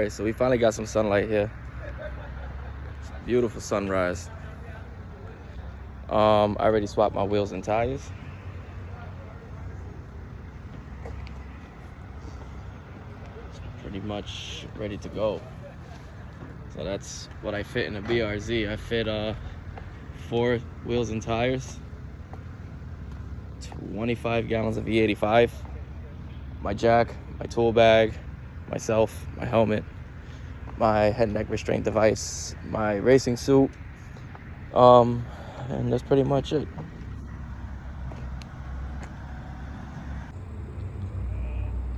right, so we finally got some sunlight here. Beautiful sunrise. I already swapped my wheels and tires. Pretty much ready to go. So that's what I fit in a BRZ. I fit 4 wheels and tires, 25 gallons of E85, my jack, my tool bag, myself, my helmet, my head and neck restraint device, my racing suit, and that's pretty much it.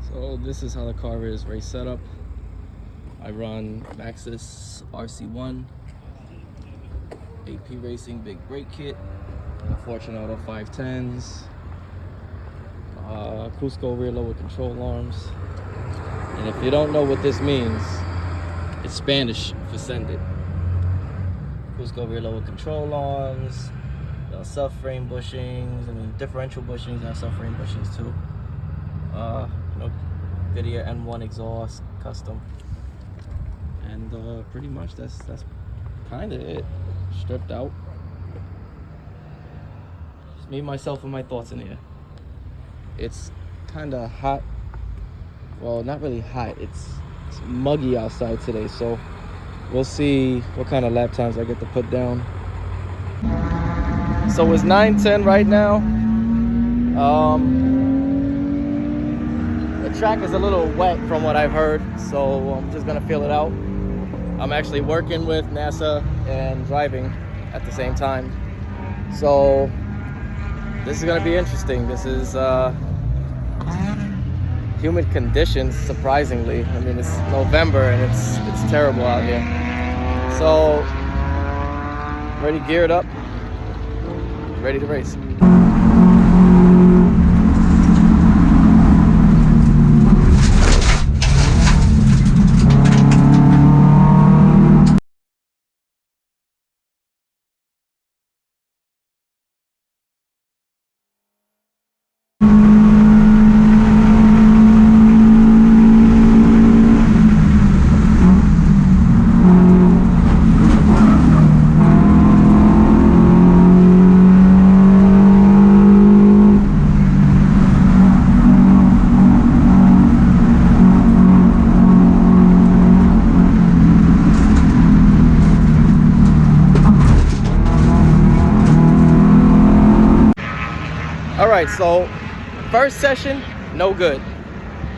So this is how the car is race setup. I run Maxxis RC1, AP Racing big brake kit, Fortunato 510s, Cusco rear lower control arms. And if you don't know what this means, it's Spanish for send it. Cusco rear lower control arms, subframe bushings, I mean differential bushings and subframe bushings too. Video N1 exhaust, custom. And pretty much that's kind of it. Stripped out. Just me, myself, and my thoughts in here. It's kind of hot. Well, not really hot. It's muggy outside today, so we'll see what kind of lap times I get to put down. So it's 9:10 right now. The track is a little wet from what I've heard, so I'm just gonna feel it out. I'm actually working with NASA and driving at the same time, so this is gonna be interesting. This is humid conditions, surprisingly. I mean, it's November and it's terrible out here. So, already geared up, ready to race. Alright, so first session, no good.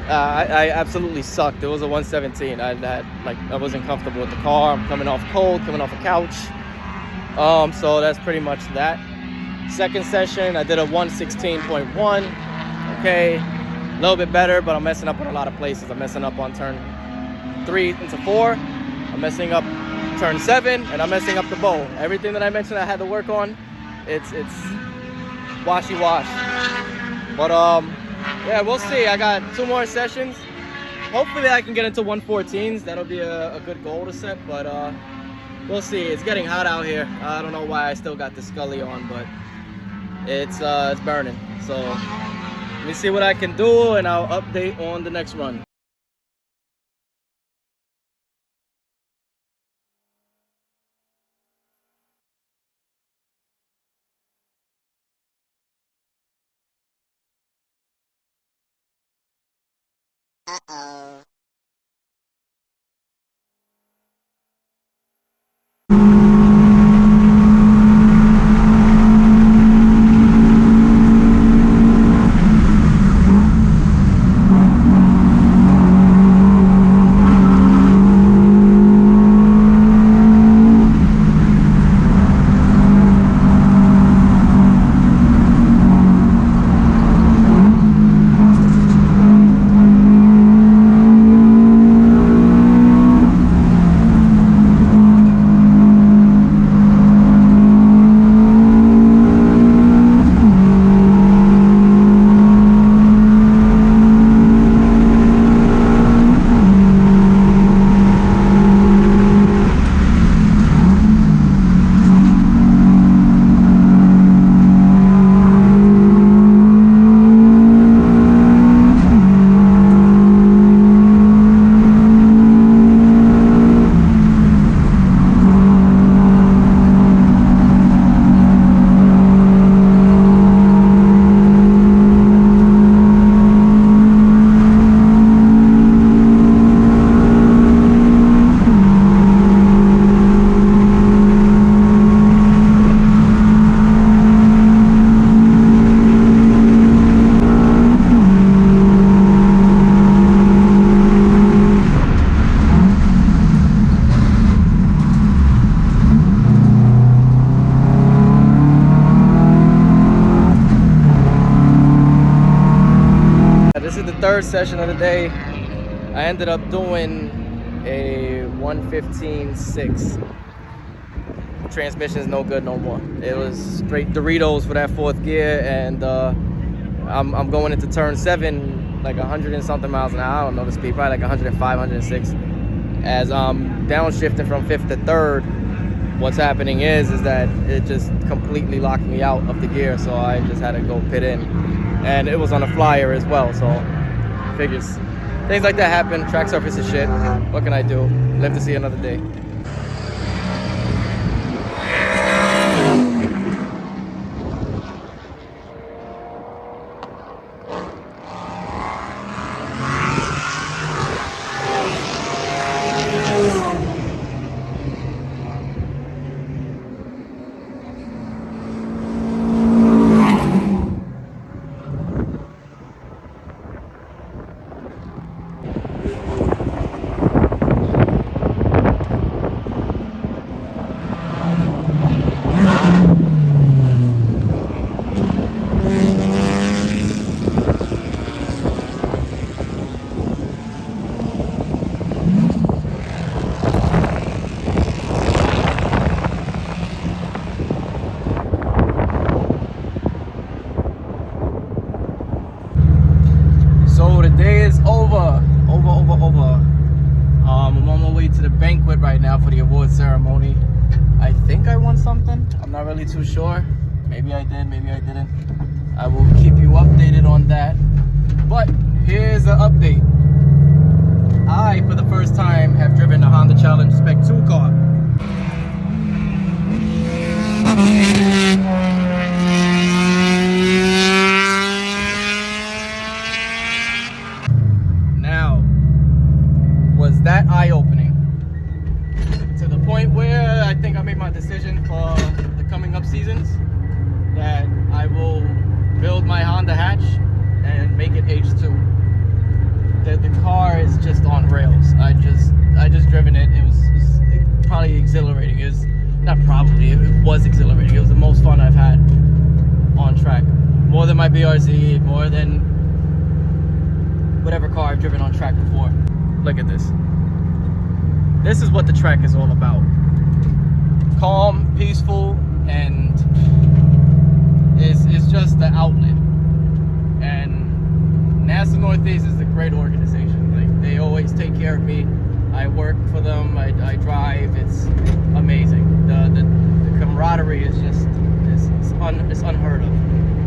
I absolutely sucked. It was a 117. I wasn't comfortable with the car. I'm coming off cold, coming off a couch. So that's pretty much that. Second session, I did a 116.1. Okay, a little bit better, but I'm messing up on a lot of places. I'm messing up on turn 3 into 4. I'm messing up turn 7, and I'm messing up the bow. Everything that I mentioned I had to work on, it's washy-wash. But yeah, we'll see. I got 2 more sessions. Hopefully I can get into 114s. That'll be a good goal to set, but we'll see. It's getting hot out here. I don't know why I still got the Scully on, but it's burning. So let me see what I can do, and I'll update on the next run. Uh-oh. first session of the day, I ended up doing a 115.6. Transmission is no good no more. It was straight Doritos for that fourth gear, and I'm going into turn 7 like 100 and something miles an hour. I don't know the speed, probably like 105, 106. As I'm downshifting from 5th to 3rd, what's happening is that it just completely locked me out of the gear, so I just had to go pit in, and it was on a flyer as well. So figures, things like that happen. Track surface is shit. What can I do? Live to see another day. So the day is over. I'm on my way to the banquet right now for the award ceremony. I think I won something. I'm not really too sure. Maybe I did, maybe I didn't. I will keep you updated on that. But here's an update. I, for the first time, have driven a Honda Challenge Spec 2 car. Was that eye-opening to the point where I think I made my decision for the coming up seasons that I will build my Honda hatch and make it H2. The car is just on rails. I just driven it. It was probably exhilarating. It was not probably. It was exhilarating. It was the most fun I've had on track. More than my BRZ. More than whatever car I've driven on track before. Look at this. This is what the track is all about. Calm, peaceful, and it's just the outlet. And NASA Northeast is a great organization. Like, they always take care of me. I work for them. I drive. It's amazing. The camaraderie is just it's unheard of.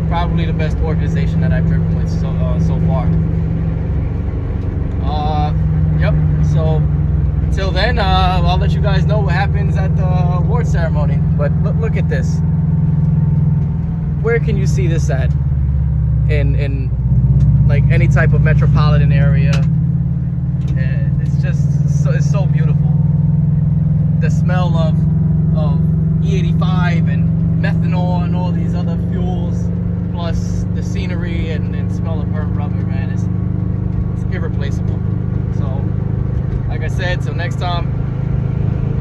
Probably the best organization that I've driven with so far. Yep. So until then, I'll let you guys know what happens at the award ceremony. But look at this. Where can you see this at? In like any type of metropolitan area. And it's so beautiful. The smell of E85 and methanol and all these other fuels, plus the scenery and smell of burnt rubber, man, it's irreplaceable. So, like I said, till next time,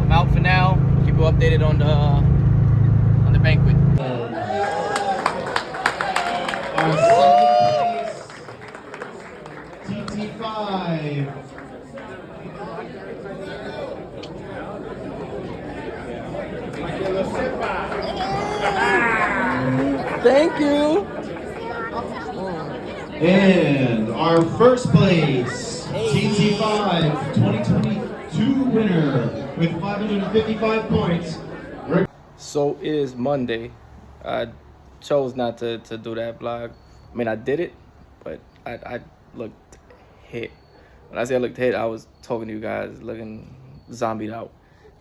I'm out for now. Keep you updated on the banquet. Our TT5. Thank you. And our first place, TT5 2022 winner with 555 points. So it is Monday. I chose not to do that vlog. I mean, I did it, but I looked hit. When I say I looked hit, I was talking to you guys looking zombied out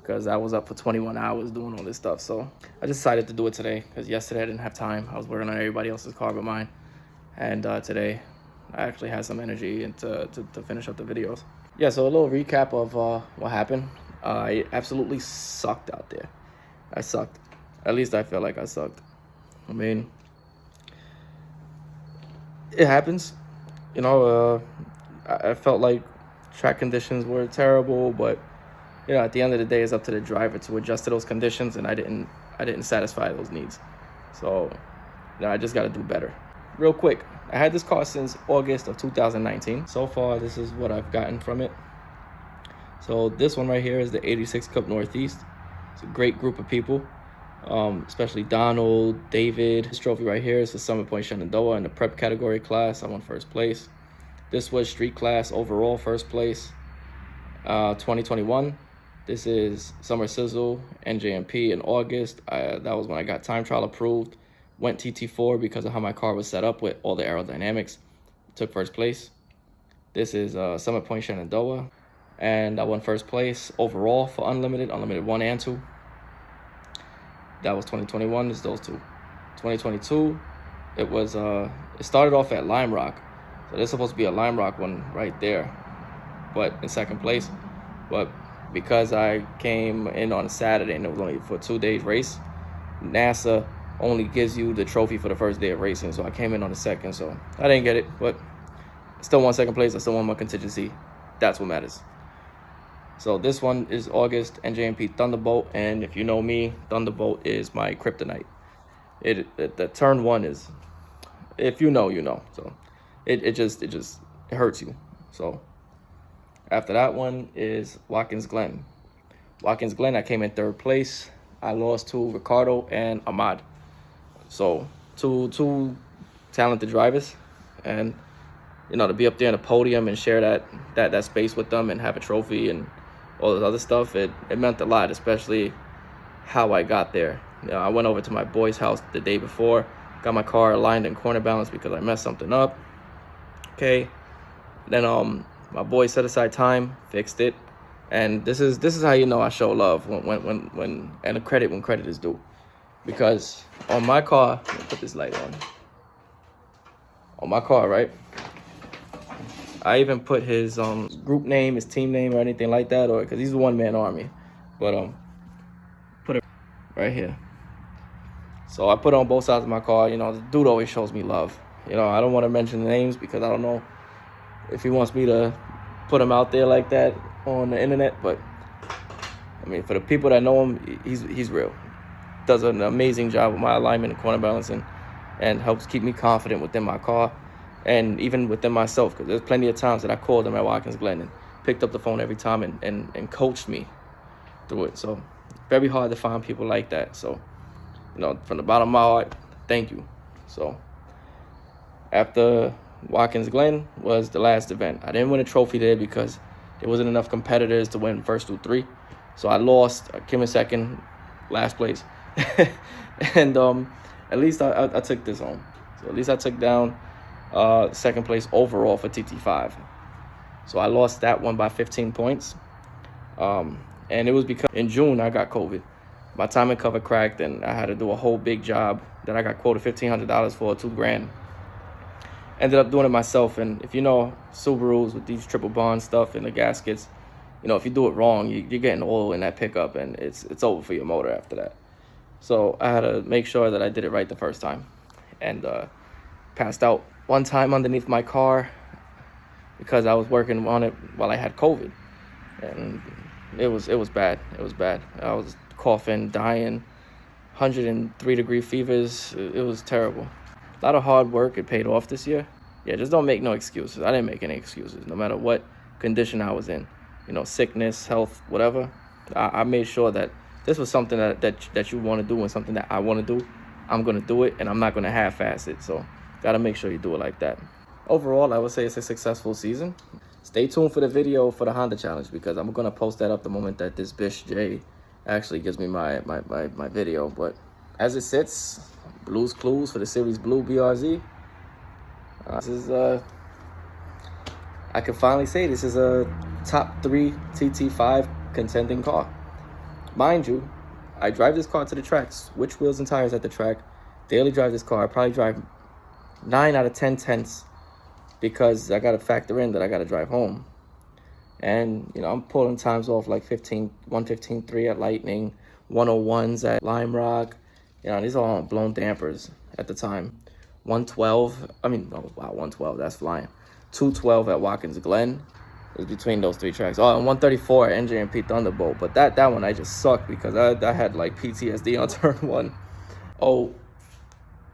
because I was up for 21 hours doing all this stuff. So I decided to do it today because yesterday I didn't have time. I was working on everybody else's car but mine. And today I actually had some energy and to finish up the videos. Yeah, so a little recap of what happened. I absolutely sucked out there. I sucked. At least I feel like I sucked. I mean, it happens. You know, I felt like track conditions were terrible, but you know, at the end of the day, it's up to the driver to adjust to those conditions, and I didn't satisfy those needs. So, you know, I just got to do better. Real quick, I had this car since August of 2019. So far, this is what I've gotten from it. So this one right here is the 86 Cup Northeast. It's a great group of people, especially Donald, David. This trophy right here is the Summit Point Shenandoah in the prep category class. I won first place. This was street class overall first place. 2021. This is Summer Sizzle, NJMP in August. That was when I got time trial approved. Went TT4 because of how my car was set up with all the aerodynamics. Took first place. This is Summit Point Shenandoah. And I won first place overall for Unlimited 1 and 2. That was 2021, it's those two. 2022, it started off at Lime Rock. So there's supposed to be a Lime Rock one right there, but in second place. But because I came in on a Saturday and it was only for a 2 days race, NASA only gives you the trophy for the first day of racing. So I came in on the second, so I didn't get it, but still won second place. I still won my contingency. That's what matters. So this one is August NJMP Thunderbolt, and if you know me, Thunderbolt is my kryptonite. The turn one is, if you know, you know. So it just hurts you. So after that one is Watkins Glen. Watkins Glen, I came in third place. I lost to Ricardo and Ahmad. So two talented drivers, and you know, to be up there on the podium and share that space with them and have a trophy and all this other stuff, it meant a lot, especially how I got there. You know, I went over to my boy's house the day before, got my car aligned in corner balance because I messed something up. Okay, then my boy set aside time, fixed it, and this is how you know I show love when and credit when credit is due. Because on my car, let me put this light on my car, right? I even put his group name, his team name, or anything like that, or because he's a one-man army. But put it right here. So I put it on both sides of my car. You know, the dude always shows me love. You know, I don't want to mention the names because I don't know if he wants me to put him out there like that on the internet. But I mean, for the people that know him, he's real. Does an amazing job with my alignment and corner balancing, and helps keep me confident within my car. And even within myself, because there's plenty of times that I called him at Watkins Glen and picked up the phone every time and coached me through it. So very hard to find people like that. So, you know, from the bottom of my heart, thank you. So after Watkins Glen was the last event. I didn't win a trophy there because there wasn't enough competitors to win first through three. So I lost. I came in second, last place. And at least I took this home. So at least I took down second place overall for TT5. So I lost that one by 15 points. And it was because in June I got COVID. My timing cover cracked and I had to do a whole big job that I got quoted $1,500 for, $2,000. Ended up doing it myself. And if you know Subarus with these triple bond stuff and the gaskets, you know, if you do it wrong, you're getting oil in that pickup and it's over for your motor after that. So I had to make sure that I did it right the first time, and passed out one time underneath my car because I was working on it while I had COVID, and it was bad. It was bad. I was coughing, dying, 103-degree fevers. It was terrible. A lot of hard work. It paid off this year. Yeah, just don't make no excuses. I didn't make any excuses, no matter what condition I was in. You know, sickness, health, whatever. I made sure that this was something that you want to do and something that I want to do. I'm going to do it, and I'm not going to half-ass it. So got to make sure you do it like that. Overall, I would say it's a successful season. Stay tuned for the video for the Honda Challenge because I'm going to post that up the moment that this bitch Jay actually gives me my video. But as it sits, Blue's Clues for the Series Blue BRZ. This is, I can finally say this is a top 3 TT5 contending car. Mind you, I drive this car to the track, switch wheels and tires at the track, daily drive this car. I probably drive 9 out of 10 tenths because I got to factor in that I got to drive home. And, you know, I'm pulling times off like 115.3 at Lightning, 101s at Lime Rock. You know, these are all blown dampers at the time. 112, I mean, oh, wow, 112, that's flying. 212 at Watkins Glen. It was between those 3 tracks. Oh, and 134 at NJMP Thunderbolt. But that one I just sucked because I had like PTSD on turn 1. Oh,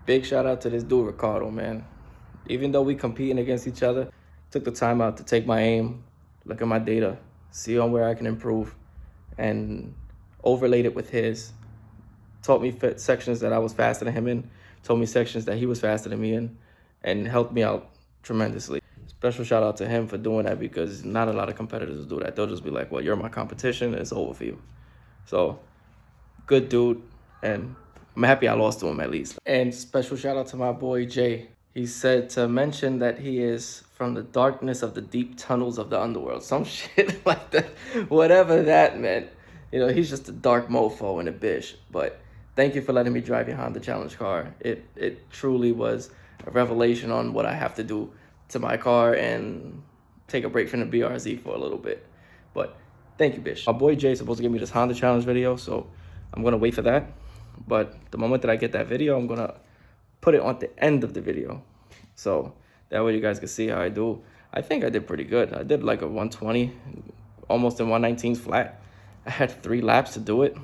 big shout out to this dude, Ricardo, man. Even though we competing against each other, took the time out to take my aim, look at my data, see on where I can improve, and overlaid it with his. Taught me sections that I was faster than him in, told me sections that he was faster than me in, and helped me out tremendously. Special shout out to him for doing that, because not a lot of competitors do that. They'll just be like, well, you're my competition, it's over for you. So, good dude, and I'm happy I lost to him at least. And special shout out to my boy Jay. He said to mention that he is from the darkness of the deep tunnels of the underworld. Some shit like that. Whatever that meant. You know, he's just a dark mofo and a bitch. But thank you for letting me drive your Honda Challenge car. It truly was a revelation on what I have to do to my car and take a break from the BRZ for a little bit. But thank you, bitch. My boy Jay is supposed to give me this Honda Challenge video, so I'm gonna wait for that. But the moment that I get that video, I'm gonna put it on the end of the video, so that way you guys can see how I do. I think I did pretty good. I did like a 120, almost in 119s flat. I had 3 laps to do it,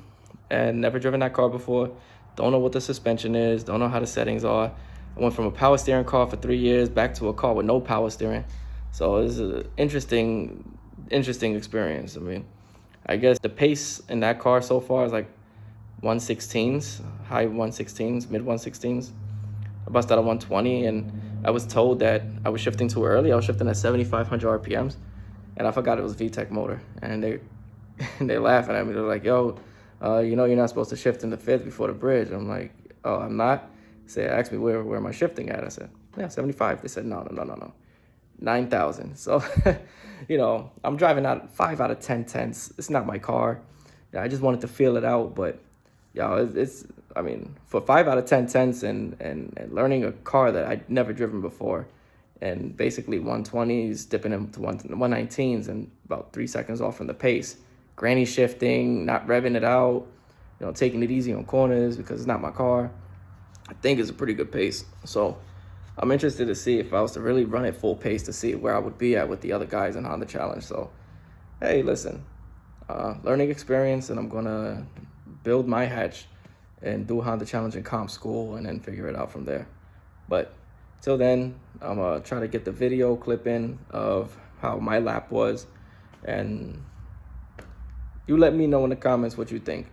and never driven that car before. Don't know what the suspension is, don't know how the settings are. I went from a power steering car for 3 years back to a car with no power steering. So this is an interesting experience. I mean, I guess the pace in that car so far is like 116s, high 116s, mid 116s. I busted out at 120, and I was told that I was shifting too early. I was shifting at 7,500 RPMs, and I forgot it was VTEC motor. And they laughing at me. They're like, "Yo, you know you're not supposed to shift in the fifth before the bridge." I'm like, "Oh, I'm not." They asked me where am I shifting at. I said, "Yeah, 75." They said, "No, 9,000." So, you know, I'm driving out 5 out of 10 tenths. It's not my car. Yeah, I just wanted to feel it out, but it's I mean, for 5 out of 10 tenths and learning a car that I'd never driven before, and basically 120s dipping into 119s and about 3 seconds off from the pace, granny shifting, not revving it out, you know, taking it easy on corners because it's not my car, I think it's a pretty good pace. So I'm interested to see if I was to really run at full pace to see where I would be at with the other guys in Honda Challenge. So, hey, listen, learning experience, and I'm gonna build my hatch and do Honda Challenge in comp school and then figure it out from there. But till then, I'm gonna try to get the video clip in of how my lap was, and you let me know in the comments what you think.